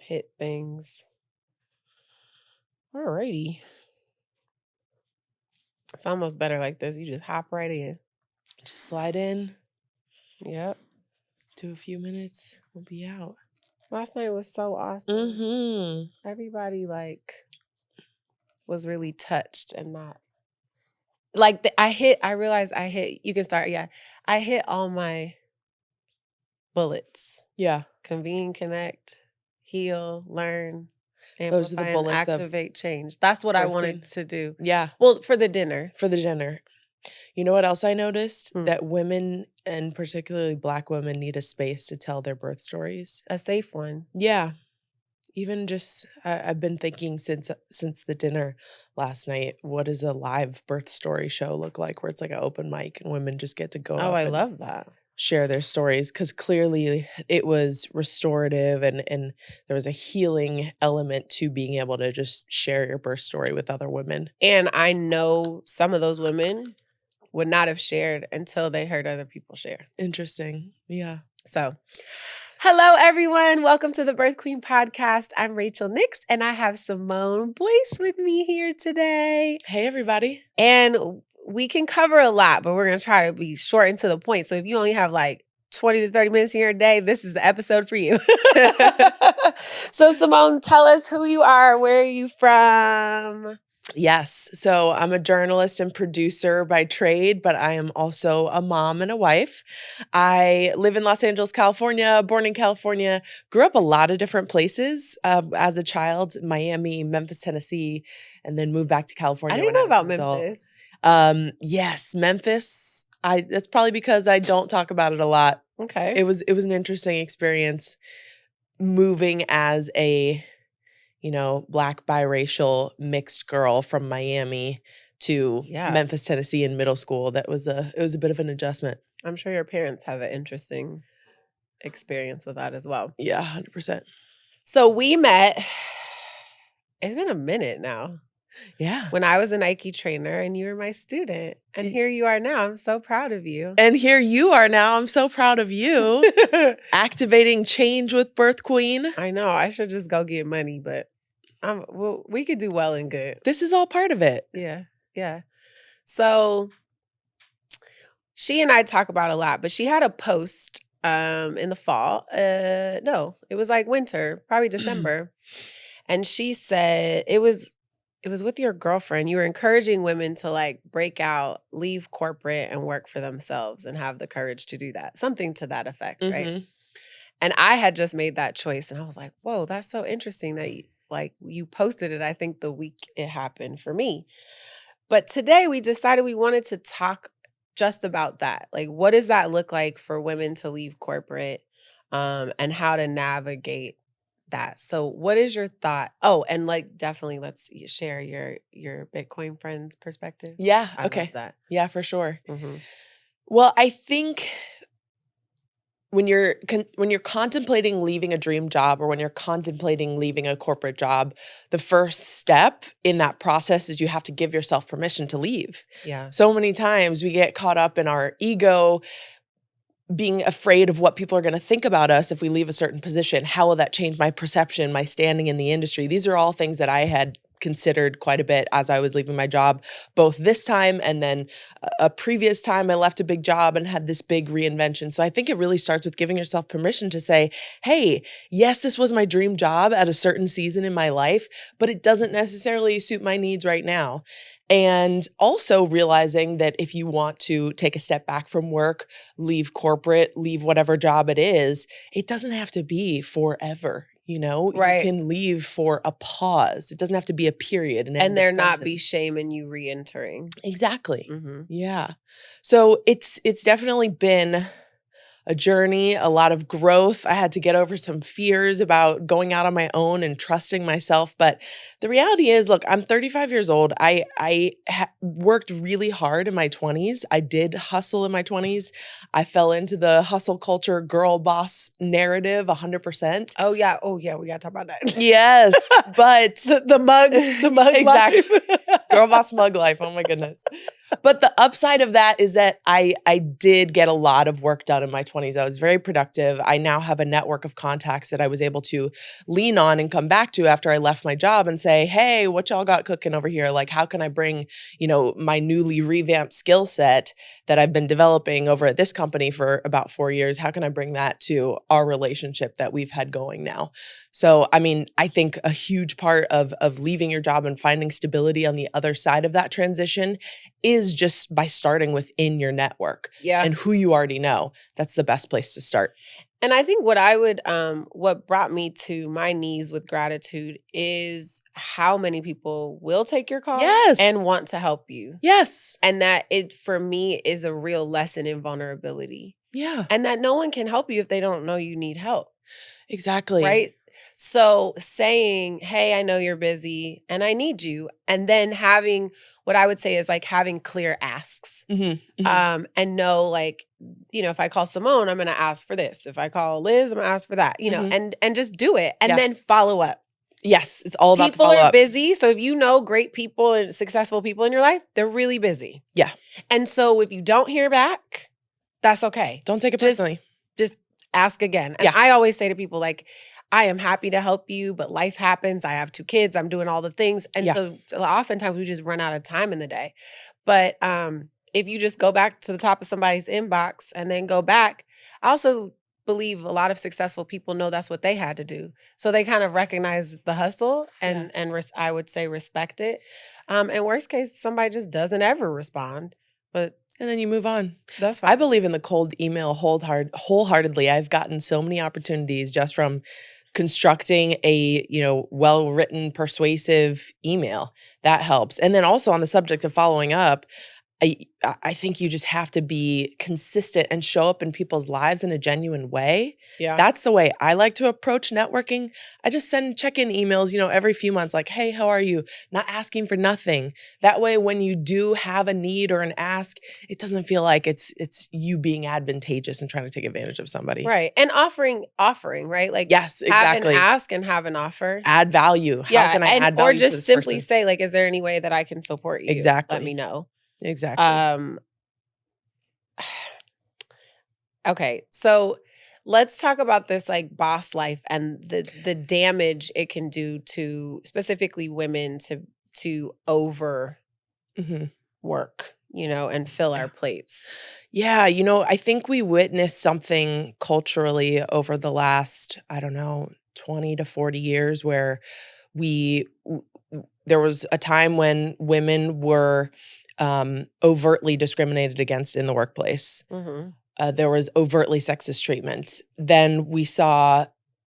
hit things. Alrighty. It's almost better like this. You just hop right in. Just slide in. Yep. Do a few minutes. We'll be out. Last night was so awesome. Mm-hmm. Everybody was really touched and that. I realized I hit, you can start, yeah. I hit all my bullets. Yeah. Convene, connect, heal, learn, Those are the amplify, and bullets activate change. That's what I Birth wanted Queen. to do. Yeah. Well, for the dinner. For the dinner. You know what else I noticed? Hmm. That women, and particularly Black women, need a space to tell their birth stories. A safe one. Yeah. Even just, I've been thinking since the dinner last night, what does a live birth story show look like where it's like an open mic and women just get to go up I and love that. share their stories? Because clearly it was restorative and there was a healing element to being able to just share your birth story with other women. And I know some of those women would not have shared until they heard other people share. Interesting. Yeah. So, hello, everyone. Welcome to the Birth Queen podcast. I'm Rachel Nix, and I have Simone Boyce with me here today. Hey, everybody. And we can cover a lot, but we're going to try to be short and to the point. So if you only have like 20 to 30 minutes in your day, this is the episode for you. So, Simone, tell us who you are. Where are you from? Yes. So I'm a journalist and producer by trade, but I am also a mom and a wife. I live in Los Angeles, California, born in California, grew up a lot of different places as a child, Miami, Memphis, Tennessee, and then moved back to California. I didn't know about Memphis. Yes, Memphis. That's probably because I don't talk about it a lot. Okay. It was an interesting experience moving as a Black biracial mixed girl from Miami to Memphis, Tennessee in middle school. It was a bit of an adjustment. I'm sure your parents have an interesting experience with that as well. Yeah, 100%. So we met, it's been a minute now. Yeah. When I was a Nike trainer and you were my student. And here you are now. I'm so proud of you. And here you are now. I'm so proud of you. Activating change with Birth Queen. I know. I should just go get money, but we could do well and good. This is all part of it. Yeah. Yeah. So she and I talk about a lot, but she had a post in the fall. No, it was like winter, probably December. And she said it was with your girlfriend. You were encouraging women to like break out, leave corporate and work for themselves and have the courage to do that. Something to that effect, right? And I had just made that choice and I was like, whoa, that's so interesting that you posted it, I think the week it happened for me. But today we decided we wanted to talk just about that. Like, what does that look like for women to leave corporate and how to navigate that? So what is your thought? Oh, and definitely let's share your Bitcoin friend's perspective. Yeah. I okay. love that. Yeah, for sure. Mm-hmm. Well, I think when you're contemplating leaving a dream job or when you're contemplating leaving a corporate job, the first step in that process is you have to give yourself permission to leave. Yeah. So many times we get caught up in our ego, being afraid of what people are going to think about us if we leave a certain position. How will that change my perception, my standing in the industry? These are all things that I had considered quite a bit as I was leaving my job, both this time and then a previous time I left a big job and had this big reinvention. So I think it really starts with giving yourself permission to say, hey, yes, this was my dream job at a certain season in my life, but it doesn't necessarily suit my needs right now. And also realizing that if you want to take a step back from work, leave corporate, leave whatever job it is, it doesn't have to be forever. Right. You can leave for a pause. It doesn't have to be a period. And there not be shame in you re-entering. Exactly. Mm-hmm. Yeah. So it's definitely been a journey, a lot of growth. I had to get over some fears about going out on my own and trusting myself. But the reality is, look, I'm 35 years old. I worked really hard in my 20s. I did hustle in my 20s. I fell into the hustle culture girl boss narrative 100%. Oh, yeah. We got to talk about that. Yes. But the mug exactly. life. Girl boss mug life. Oh my goodness. But the upside of that is that I did get a lot of work done in my 20s. I was very productive. I now have a network of contacts that I was able to lean on and come back to after I left my job and say, hey, what y'all got cooking over here? Like, how can I bring, my newly revamped skill set that I've been developing over at this company for about 4 years? How can I bring that to our relationship that we've had going now? So, I mean, I think a huge part of leaving your job and finding stability on the other side of that transition is just by starting within your network Yeah. and who you already know. That's the best place to start. And I think what brought me to my knees with gratitude is how many people will take your call Yes. and want to help you. Yes. And that it, for me, is a real lesson in vulnerability. Yeah. And that no one can help you if they don't know you need help. Exactly. Right? So saying, hey, I know you're busy and I need you. And then having what I would say is like having clear asks. And know, like, if I call Simone, I'm going to ask for this. If I call Liz, I'm going to ask for that, and just do it and then follow up. Yes. It's all about people the follow are up. busy. So if you know great people and successful people in your life, they're really busy. Yeah. And so if you don't hear back, that's okay. Don't take it personally. Just ask again. And I always say to people, like, I am happy to help you, but life happens. I have 2 kids. I'm doing all the things. And so oftentimes we just run out of time in the day. But if you just go back to the top of somebody's inbox and then go back, I also believe a lot of successful people know that's what they had to do. So they kind of recognize the hustle and I would say respect it. And worst case, somebody just doesn't ever respond. And then you move on. That's fine. I believe in the cold email wholeheartedly. I've gotten so many opportunities just from constructing a, well-written, persuasive email. That helps. And then also on the subject of following up, I think you just have to be consistent and show up in people's lives in a genuine way. Yeah. That's the way I like to approach networking. I just send check-in emails, every few months, like, hey, how are you? Not asking for nothing. That way, when you do have a need or an ask, it doesn't feel like it's you being advantageous and trying to take advantage of somebody. Right. And offering, right? Like, yes, exactly. Have an ask and have an offer. Add value. How can I add value or just to this simply person? say, like, is there any way that I can support you? Exactly. Let me know. Exactly. Okay, so let's talk about this, like, boss life and the damage it can do to specifically women to over work, and fill our plates. Yeah, I think we witnessed something culturally over the last, 20 to 40 years where there was a time when women were overtly discriminated against in the workplace. There was overtly sexist treatment. Then we saw,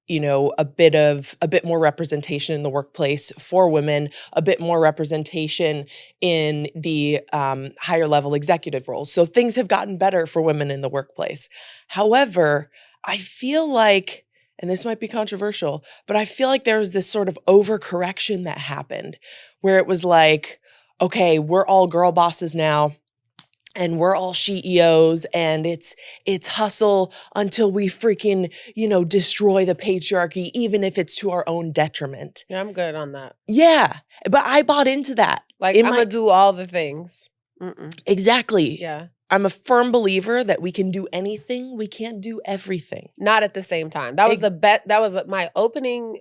a bit more representation in the workplace for women, a bit more representation in the higher level executive roles. So things have gotten better for women in the workplace. However, I feel like, and this might be controversial, but I feel like there was this sort of overcorrection that happened where it was like, okay, we're all girl bosses now and we're all CEOs and it's hustle until we freaking, destroy the patriarchy, even if it's to our own detriment. Yeah, I'm good on that. Yeah, but I bought into that. Like, I'm going to do all the things. Exactly. Yeah. I'm a firm believer that we can do anything, we can't do everything. Not at the same time. That was that was my opening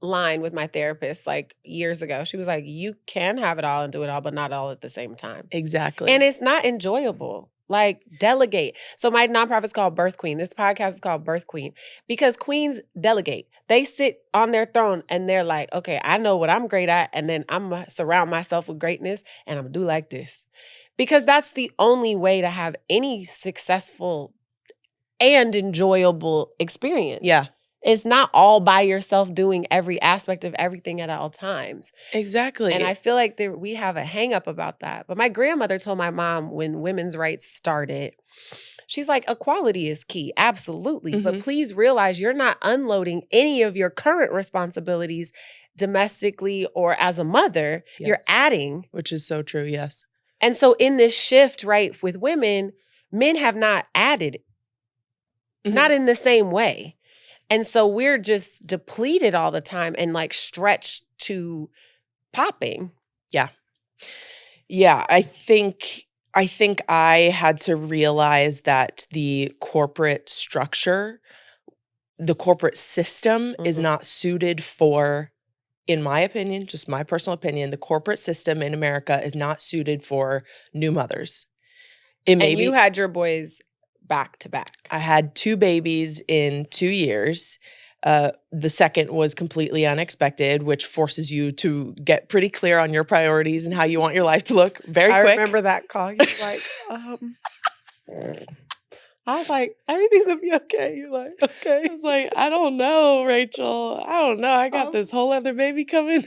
line with my therapist, like, years ago. She was like, you can have it all and do it all, but not all at the same time. Exactly. And it's not enjoyable. Like, delegate. So my nonprofit's called Birth Queen. This podcast is called Birth Queen because queens delegate. They sit on their throne and they're like, okay, I know what I'm great at, and then I'm going to surround myself with greatness and I'm going to do like this. Because that's the only way to have any successful and enjoyable experience. Yeah. It's not all by yourself doing every aspect of everything at all times. Exactly. And I feel like we have a hang up about that. But my grandmother told my mom when women's rights started, she's like, equality is key. Absolutely. But please realize you're not unloading any of your current responsibilities domestically or as a mother. Yes. You're adding. Which is so true. Yes. And so in this shift, right, with women, men have not added, not in the same way. And so we're just depleted all the time and, like, stretched to popping. Yeah. Yeah, I think I had to realize that the corporate structure, the corporate system is Mhm. not suited for, in my opinion, just my personal opinion, the corporate system in America is not suited for new mothers. It may And you be had your boys back to back. I had 2 babies in 2 years. The second was completely unexpected, which forces you to get pretty clear on your priorities and how you want your life to look very I quick. remember that call. You're like, I was like, everything's gonna be okay. You're like, I okay. was like, "I don't know, Rachel. I don't know. I got Um, this whole other baby coming."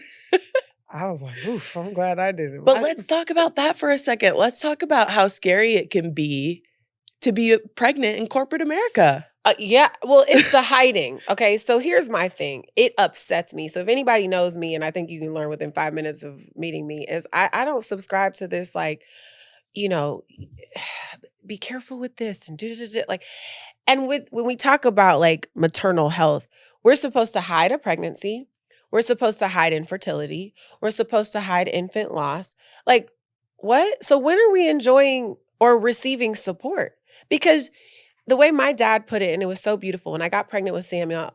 I was like, oof, I'm glad I did it. But let's talk about that for a second. Let's talk about how scary it can be to be pregnant in corporate America. Yeah, well, it's the hiding. Okay, so here's my thing. It upsets me. So if anybody knows me, and I think you can learn within 5 minutes of meeting me, is I don't subscribe to this like, you know, be careful with this and do like, and with when we talk about like maternal health, we're supposed to hide a pregnancy. We're supposed to hide infertility. We're supposed to hide infant loss. Like, what? So when are we enjoying or receiving support? Because the way my dad put it, and it was so beautiful. When I got pregnant with Samuel,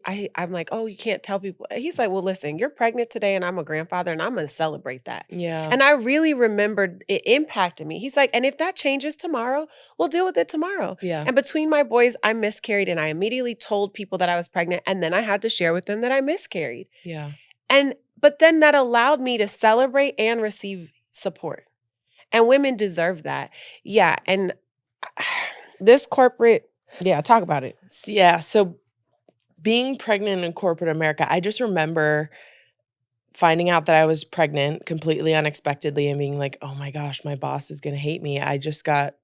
I'm like, oh, you can't tell people. He's like, well, listen, you're pregnant today, and I'm a grandfather, and I'm going to celebrate that. Yeah. And I really remembered it impacted me. He's like, and if that changes tomorrow, we'll deal with it tomorrow. Yeah. And between my boys, I miscarried, and I immediately told people that I was pregnant, and then I had to share with them that I miscarried. Yeah. But then that allowed me to celebrate and receive support. And women deserve that. Yeah. And this corporate, yeah, talk about it. Yeah, so being pregnant in corporate America, I just remember finding out that I was pregnant completely unexpectedly and being like, "Oh my gosh, my boss is gonna hate me. I just got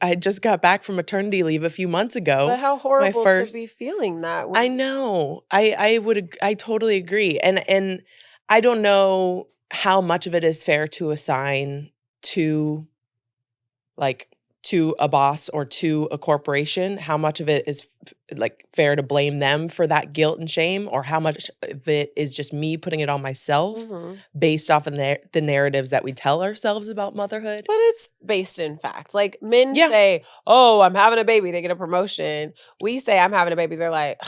I just got back from maternity leave a few months But ago. how My horrible to be first." feeling that I when know. I totally agree. And I don't know how much of it is fair to assign to, like, to a boss or to a corporation. How much of it is like fair to blame them for that guilt and shame, or how much of it is just me putting it on myself Mhm. based off of the narratives that we tell ourselves about motherhood? But it's based in fact. Like men Yeah. say, "Oh, I'm having a baby," they get a promotion. We say, "I'm having a baby," they're like,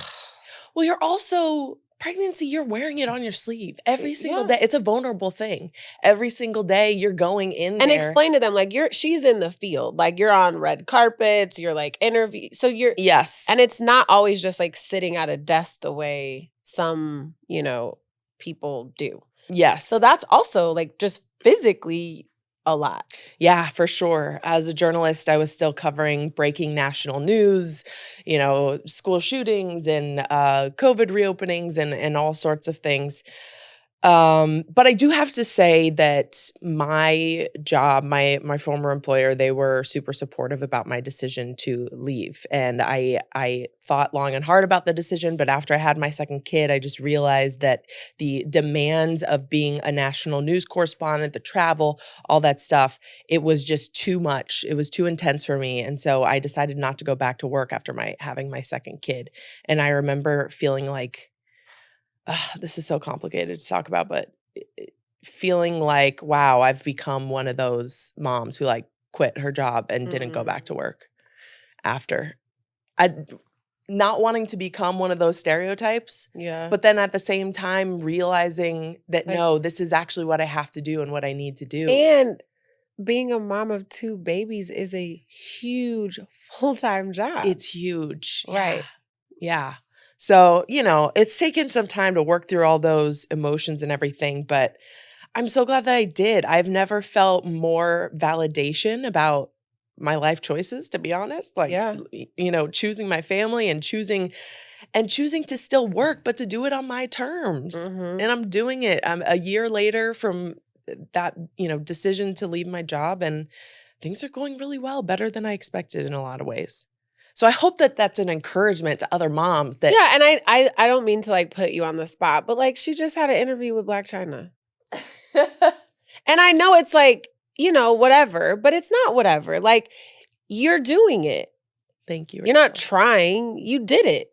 Well, you're also pregnancy, you're wearing it on your sleeve every single "Yeah." day. It's a vulnerable thing. Every single day you're going in And there. explain to them like she's in the field. Like you're on red carpets, you're like interview. So you're Yes. and it's not always just like sitting at a desk the way some, people do. Yes. So that's also like just physically a lot. Yeah, for sure. As a journalist, I was still covering breaking national news, school shootings and COVID reopenings and all sorts of things. But I do have to say that my job, my former employer, they were super supportive about my decision to leave. And I thought long and hard about the decision, but after I had my second kid, I just realized that the demands of being a national news correspondent, the travel, all that stuff, it was just too much. It was too intense for me. And so I decided not to go back to work after my having my second kid. And I remember feeling like, this is so complicated to talk about, but feeling like, wow, I've become one of those moms who like quit her job and didn't go back to Mm. work after. I not wanting to become one of those stereotypes, Yeah. but then at the same time realizing that Like no, this is actually what I have to do and what I need to do. and being a mom of 2 babies is a huge full-time job. It's huge. Yeah. Right. Yeah. So, it's taken some time to work through all those emotions and everything, but I'm so glad that I did. I've never felt more validation about my life choices, to be honest. Like, Yeah. choosing my family and choosing to still work, but to do it on my terms. Mhm. And I'm doing it. I'm a year later from that, decision to leave my job, and things are going really well, better than I expected in a lot of ways. So I hope that that's an encouragement to other moms that Yeah, and I don't mean to, like, put you on the spot, but, like, she just had an interview with Black China. And I know it's like, whatever, but it's not whatever. Like, you're doing it. Thank you, You're not Rachel. trying, you did it.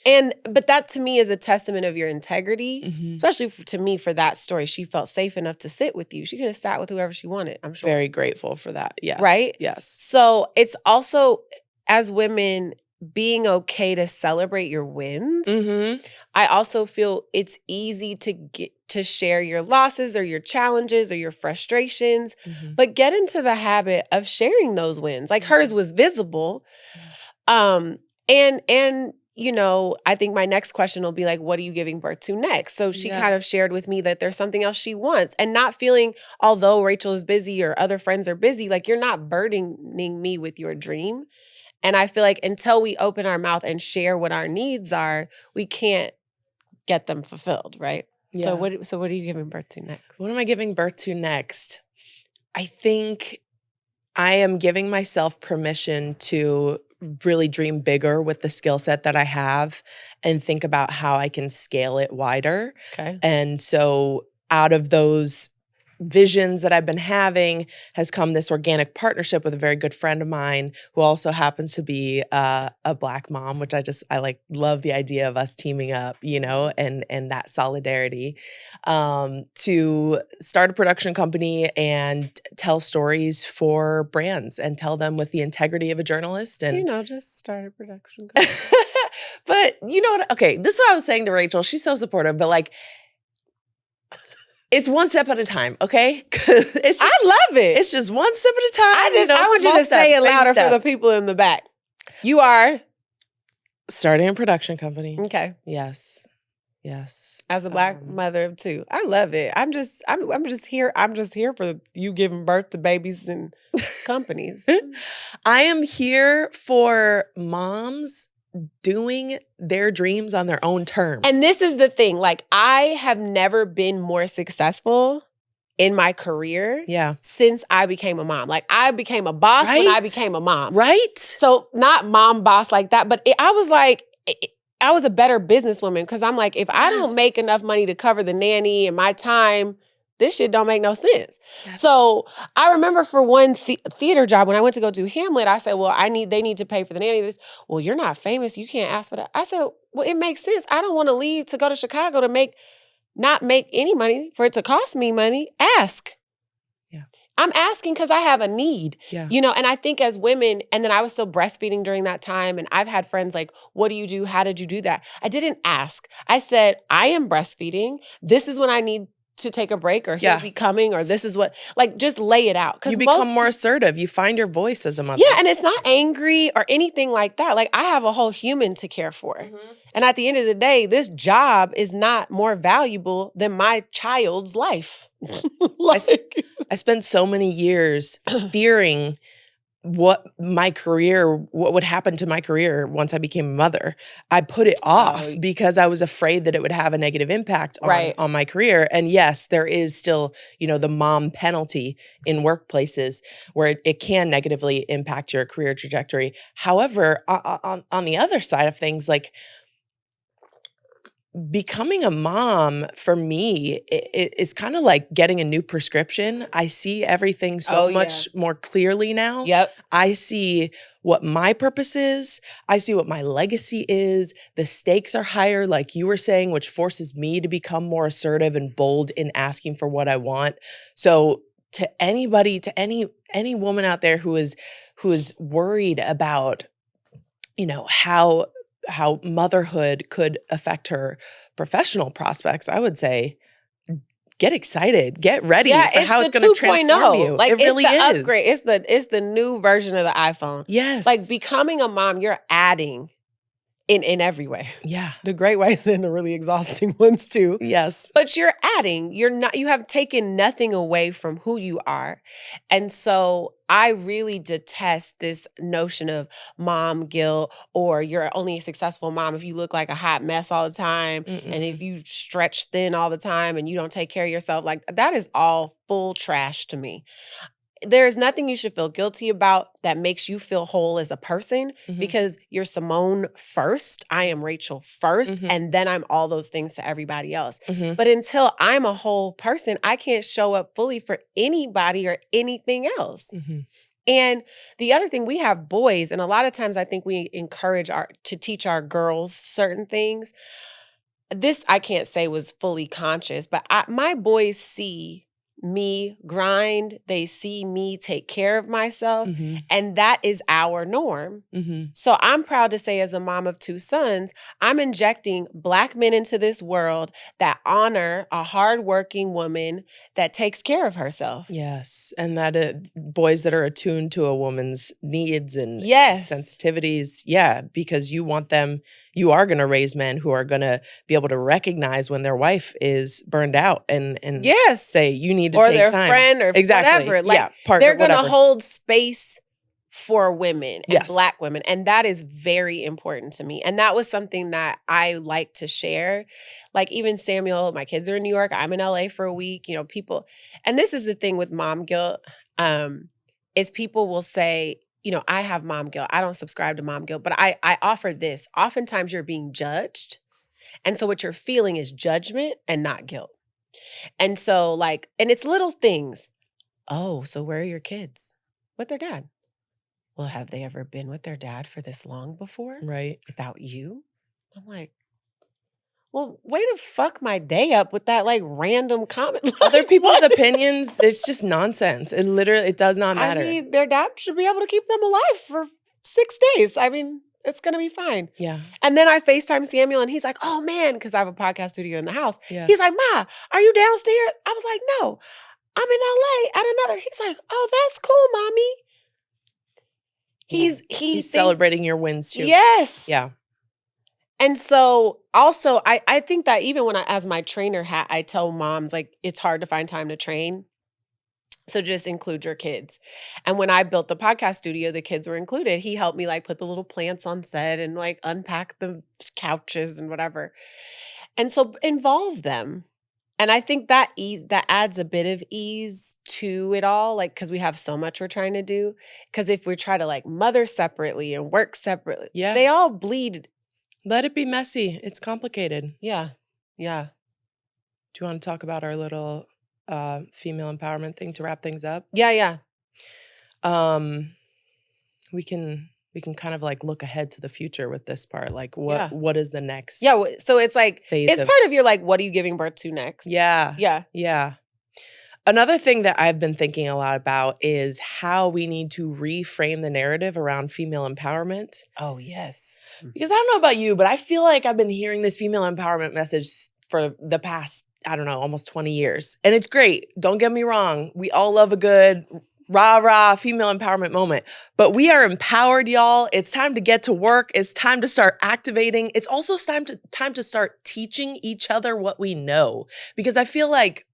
But that to me is a testament of your integrity, Mhm. especially to me for that story. She felt safe enough to sit with you. She could have sat with whoever she wanted, I'm sure. Very grateful for that. Yes. Right? Yes. So it's also, as women, being okay to celebrate your wins. Mhm. I also feel it's easy to get to share your losses or your challenges or your frustrations, Mhm. but get into the habit of sharing those wins. Like hers was visible. And you know, I think my next question will be like, what are you giving birth to next? So she Yeah. kind of shared with me that there's something else she wants, and not feeling, although Rachel is busy or other friends are busy, like you're not burdening me with your dream. And I feel like until we open our mouth and share what our needs are, we can't get them fulfilled, right? Yeah. So what are you giving birth to next? What am I giving birth to next? I think I am giving myself permission to really dream bigger with the skill set that I have and think about how I can scale it wider. Okay. And so out of those visions that I've been having has come this organic partnership with a very good friend of mine who also happens to be a Black mom, which I like love the idea of us teaming up, you know, and that solidarity, to start a production company and tell stories for brands and tell them with the integrity of a journalist. And You know, just start a production company. but you know what? Okay, this is what I was saying to Rachel. She's so supportive, but like, it's one step at a time, okay? It's just, I love it. It's just one step at a time. I want you to say it louder for the people in the back. You are starting a production company. okay. Yes. Yes. As a Black mother of two. I love it. I'm just here. I'm just here for you giving birth to babies and companies. I am here for moms doing their dreams on their own terms. And this is the thing. Like, I have never been more successful in my career since I became a mom. Like, I became a boss when I became a mom. Right? So not mom boss like that, but I was like, I was a better businesswoman because I'm like, if I don't make enough money to cover the nanny and my time, this shit don't make no sense. Yes. So I remember for one theater job, when I went to go do Hamlet, I said, well, they need to pay for the nanny. Well, you're not famous. You can't ask for that. I said, well, it makes sense. I don't want to leave to go to Chicago to not make any money for it to cost me money. Ask. Yeah. I'm asking because I have a need, you know, and I think as women, and then I was still breastfeeding during that time. And I've had friends like, what do you do? How did you do that? I didn't ask. I said, I am breastfeeding. This is when I need to take a break, or he'll be coming, or this is what, like, just lay it out. You become more assertive. You find your voice as a mother. Yeah, and it's not angry or anything like that. Like, I have a whole human to care for. Mm-hmm. And at the end of the day, this job is not more valuable than my child's life. I spent so many years fearing what would happen to my career once I became a mother. I put it off because I was afraid that it would have a negative impact on my career. And yes, there is still, you know, the mom penalty in workplaces where it can negatively impact your career trajectory. However, on the other side of things, like, becoming a mom for me, it's kind of like getting a new prescription. I see everything so much more clearly now. Yep. I see what my purpose is. I see what my legacy is. The stakes are higher, like you were saying, which forces me to become more assertive and bold in asking for what I want. So to anybody, to any woman out there who is worried about, you know, how motherhood could affect her professional prospects, I would say, get excited, get ready for how it's going to transform you. Like, it really it's the is. upgrade. It's the new version of the iPhone. Yes. Like, becoming a mom, you're adding in every way. Yeah. The great ways and the really exhausting ones too. Yes. But you're adding. You have taken nothing away from who you are. And so I really detest this notion of mom guilt, or you're only a successful mom if you look like a hot mess all the time. And if you stretch thin all the time and you don't take care of yourself. Like, that is all full trash to me. There's nothing you should feel guilty about that makes you feel whole as a person, because you're Simone first, I am Rachel first, and then I'm all those things to everybody else. But until I'm a whole person, I can't show up fully for anybody or anything else. And the other thing, we have boys, and a lot of times I think we encourage to teach our girls certain things. This I can't say was fully conscious, but my boys see me grind. They see me take care of myself, Mhm. and that is our norm. Mhm. So I'm proud to say, as a mom of 2 sons, I'm injecting Black men into this world that honor a hardworking woman that takes care of herself. Yes, and that boys that are attuned to a woman's needs and Yes. sensitivities, yeah, because you want them you are gonna raise men who are gonna be able to recognize when their wife is burned out and Yes. say, "You need to Or take their time." friend or Exactly, whatever. Like, yeah, partner, they're gonna whatever. hold space for women and Yes. Black women, and that is very important to me, and that was something that I like to share. Like, even Samuel, my kids are in New York, I'm in LA for a week, people, and this is the thing with mom guilt, is people will say, "I have mom guilt. I don't subscribe to mom guilt," but I offer this. Oftentimes, you're being judged, and so what you're feeling is judgment and not guilt. And so, like, and it's little things. "Oh, so where are your kids?" "With their dad." "Well, have they ever been with their dad for this long before Right. without you?" I'm like, "Well, way to fuck my day up with that, like, random comment." Other Like, people's what? opinions, it's just nonsense. It does not I matter. mean, their dad should be able to keep them alive for 6 days. I mean, it's gonna be fine. Yeah, And then I FaceTime Samuel, and he's like, "Oh, man," because I have a podcast studio in the house. yeah, He's like, "Ma, are you downstairs?" I was like, "No, I'm in LA at another." He's like, "Oh, that's cool, mommy." yeah. He He's thinks. celebrating your wins too. Yes. Yeah. And so, also, I think that even when as my trainer hat, I tell moms, like, it's hard to find time to train, so just include your kids. And when I built the podcast studio, the kids were included. He helped me, like, put the little plants on set and, like, unpack the couches and whatever. And so involve them. And I think that adds a bit of ease to it all, like, because we have so much we're trying to do. Because if we try to, like, mother separately and work separately, Yeah. they all bleed. Let it be messy. It's complicated. Yeah. Yeah. Do you wanna talk about our little, female empowerment thing to wrap things up? Yeah, yeah. Um, we can kind of, like, look ahead to the future with this part, like, Yeah. what is the next Yeah, so it's like, phase it's of part of your, like, what are you giving birth to next? Yeah, Yeah. yeah. Another thing that I've been thinking a lot about is how we need to reframe the narrative around female empowerment. Oh, yes. Because I don't know about you, but I feel like I've been hearing this female empowerment message for the past, I don't know, almost 20 years. And it's great. Don't get me wrong. We all love a good rah-rah female empowerment moment. But we are empowered, y'all. It's time to get to work. It's time to start activating. It's also time to start teaching each other what we know. Because I feel like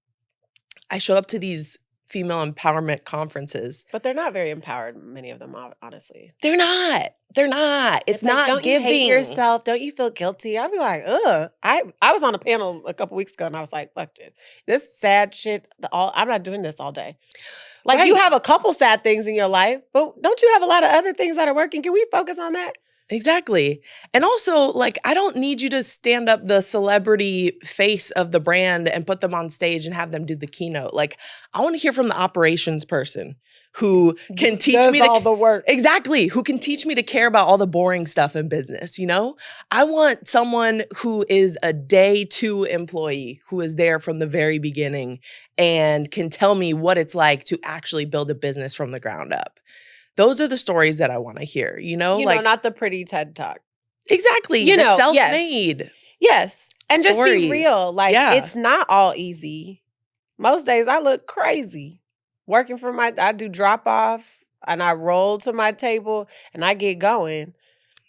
I show up to these female empowerment conferences. But they're not very empowered, many of them, honestly. They're not. They're not. It's like, not "Don't you giving. hate yourself? Don't you feel guilty?" I'll be like, "Ugh." I was on a panel a couple weeks ago, and I was like, "Fuck this. This sad shit, I'm not doing this all day." Like, you Right. have a couple sad things in your life, but don't you have a lot of other things that are working? Can we focus on that? Exactly. And also, like, I don't need you to stand up the celebrity face of the brand and put them on stage and have them do the keynote. Like, I want to hear from the operations person who can teach Does me to all the work. Exactly, who can teach me to care about all the boring stuff in business, you know? I want someone who is a day 2 employee, who is there from the very beginning and can tell me what it's like to actually build a business from the ground up. Those are the stories that I wanna hear, you know? Like Not the pretty TED Talk. Exactly, You the know, yes. self-made Yes. And just be stories. real. Like, Yeah. it's not all easy. Most days I look crazy. Working from I do drop off and I roll to my table and I get going.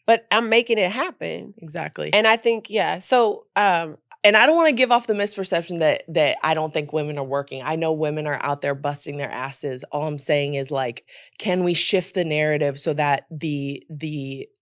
But I'm making it happen. Exactly. And I think, yeah. So And I don't wanna give off the misperception that I don't think women are working. I know women are out there busting their asses. All I'm saying is, like, can we shift the narrative so that the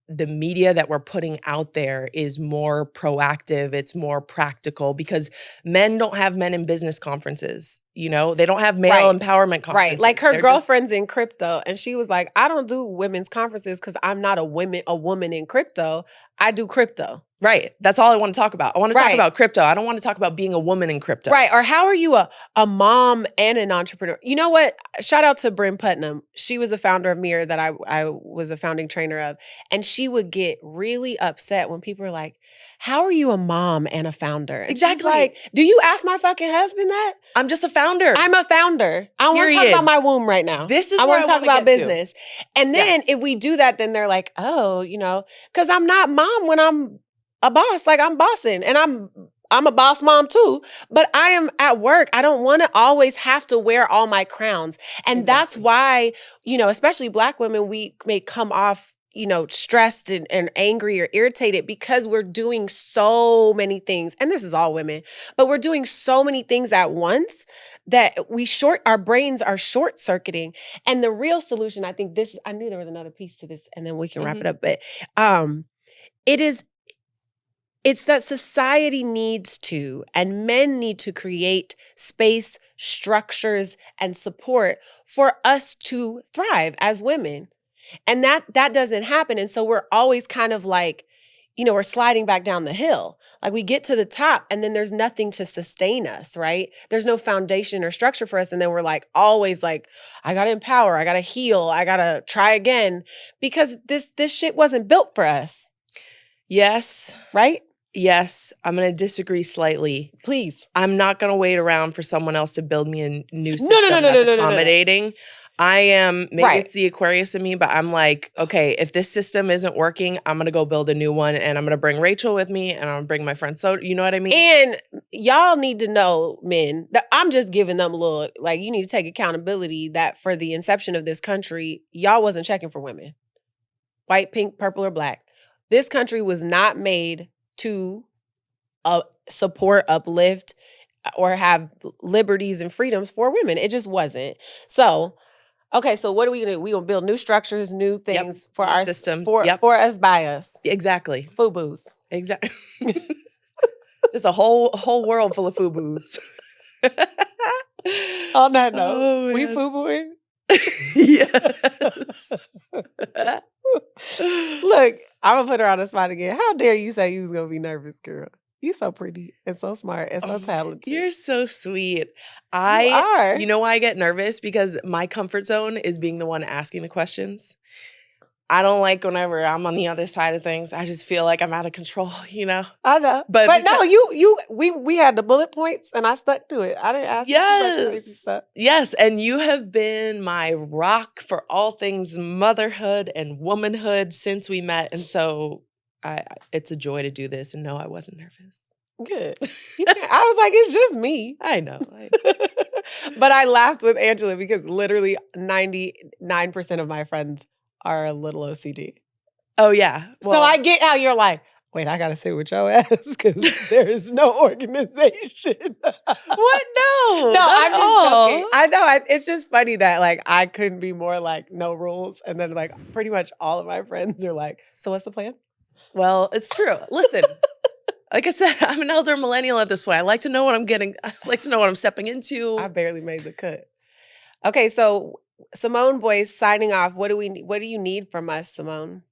media that we're putting out there is more proactive, it's more practical, because men don't have men in business conferences. You know, they don't have male Right. empowerment conferences. Right. Like her They're girlfriend's in crypto and she was like, I don't do women's conferences because I'm not a woman in crypto. I do crypto. Right. That's all I want to talk about. I want to talk Right. about crypto. I don't want to talk about being a woman in crypto. Right. Or how are you a mom and an entrepreneur? You know what? Shout out to Bryn Putnam. She was a founder of Mirror that I was a founding trainer of. And she would get really upset when people were like, how are you a mom and a founder? And Exactly. she's like, do you ask my fucking husband that? I'm just a founder. I'm a founder. I don't want to talk Period. about my womb right now. This is I where want to talk about get to. business. And then Yes. if we do that, then they're like, oh, you know, because I'm not mom when I'm a boss. Like I'm bossing and I'm a boss mom too, but I am at work. I don't want to always have to wear all my crowns. And that's why, you know, especially Black women, we may come off, you know, stressed and angry or irritated because we're doing so many things. And this is all women, but we're doing so many things at once that our brains are short circuiting. And the real solution, I think I knew there was another piece to this and then we can wrap it up. But it's that society needs to, and men need to create space, structures, and support for us to thrive as women. And that doesn't happen. And so we're always kind of like, you know, we're sliding back down the hill. Like we get to the top and then there's nothing to sustain us, right? There's no foundation or structure for us. And then we're like, always like, I gotta empower, I gotta heal, I gotta try again. Because this shit wasn't built for us. Yes. Right? Yes, I'm going to disagree slightly. Please. I'm not going to wait around for someone else to build me a new system that's accommodating. I am, maybe Right. it's the Aquarius in me, but I'm like, okay, if this system isn't working, I'm going to go build a new one and I'm going to bring Rachel with me and I'm going to bring my friend. So, you know what I mean? And y'all need to know, men, that I'm just giving them a little, like, you need to take accountability that for the inception of this country, y'all wasn't checking for women. White, pink, purple, or Black. This country was not made to support, uplift, or have liberties and freedoms for women. It just wasn't. So, okay, so what are we gonna do? We gonna build new structures, new things for our systems, for us by us. Exactly. FUBUs. Exactly. Just a whole world full of FUBUs. On that note, we FUBUing? Yes. Look, I'm gonna put her on the spot again. How dare you say you was gonna be nervous, girl? You so pretty and so smart and so talented. You're so sweet. You are. You know why I get nervous? Because my comfort zone is being the one asking the questions. I don't like whenever I'm on the other side of things. I just feel like I'm out of control, you know? I know. But no, we had the bullet points and I stuck to it. I didn't ask you much crazy stuff. Yes, and you have been my rock for all things motherhood and womanhood since we met. And so it's a joy to do this. And no, I wasn't nervous. Good. I was like, it's just me. I know. But I laughed with Angela because literally 99% of my friends are a little OCD. Oh, yeah. Well, so I get how you're like, wait, I got to sit with your ass because there is no organization. What? No. I'm just joking. I know. It's just funny that like I couldn't be more like no rules. And then like pretty much all of my friends are like, so what's the plan? Well, it's true. Listen, like I said, I'm an elder millennial at this point. I like to know what I'm getting. I like to know what I'm stepping into. I barely made the cut. Okay, so Simone Boyce signing off. What do you need from us, Simone?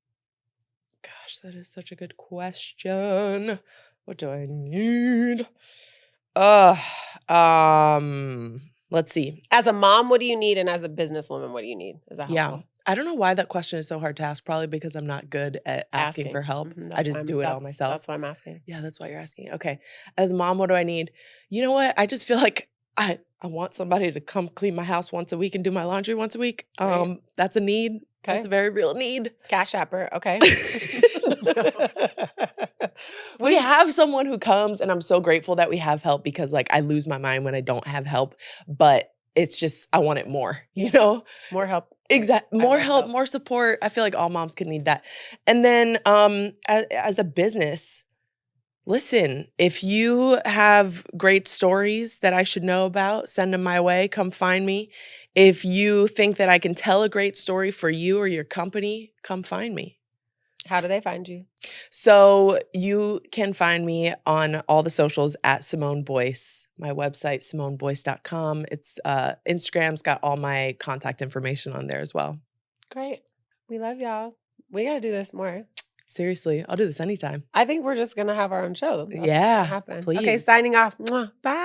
Gosh, that is such a good question. What do I need? Let's see. As a mom, what do you need? And as a businesswoman, what do you need? Yeah. I don't know why that question is so hard to ask. Probably because I'm not good at asking for help. Mm-hmm. I just do it all myself. That's why I'm asking. Yeah, that's why you're asking. Okay. As a mom, what do I need? You know what? I just feel like I want somebody to come clean my house once a week and do my laundry once a week. Right. That's a need. Okay. That's a very real need. Cash Apper, okay. We have someone who comes, and I'm so grateful that we have help because like I lose my mind when I don't have help, but it's just I want it more, you know? More help. Exactly. More help, more support. I feel like all moms could need that. And then as a business, listen, if you have great stories that I should know about, send them my way. Come find me. If you think that I can tell a great story for you or your company, come find me. How do they find you? So you can find me on all the socials at Simone Boyce. My website, SimoneBoyce.com. It's Instagram's got all my contact information on there as well. Great. We love y'all. We got to do this more. Seriously, I'll do this anytime. I think we're just going to have our own show. That's what's Yeah, gonna happen. Okay, please. signing off. Mwah. Bye.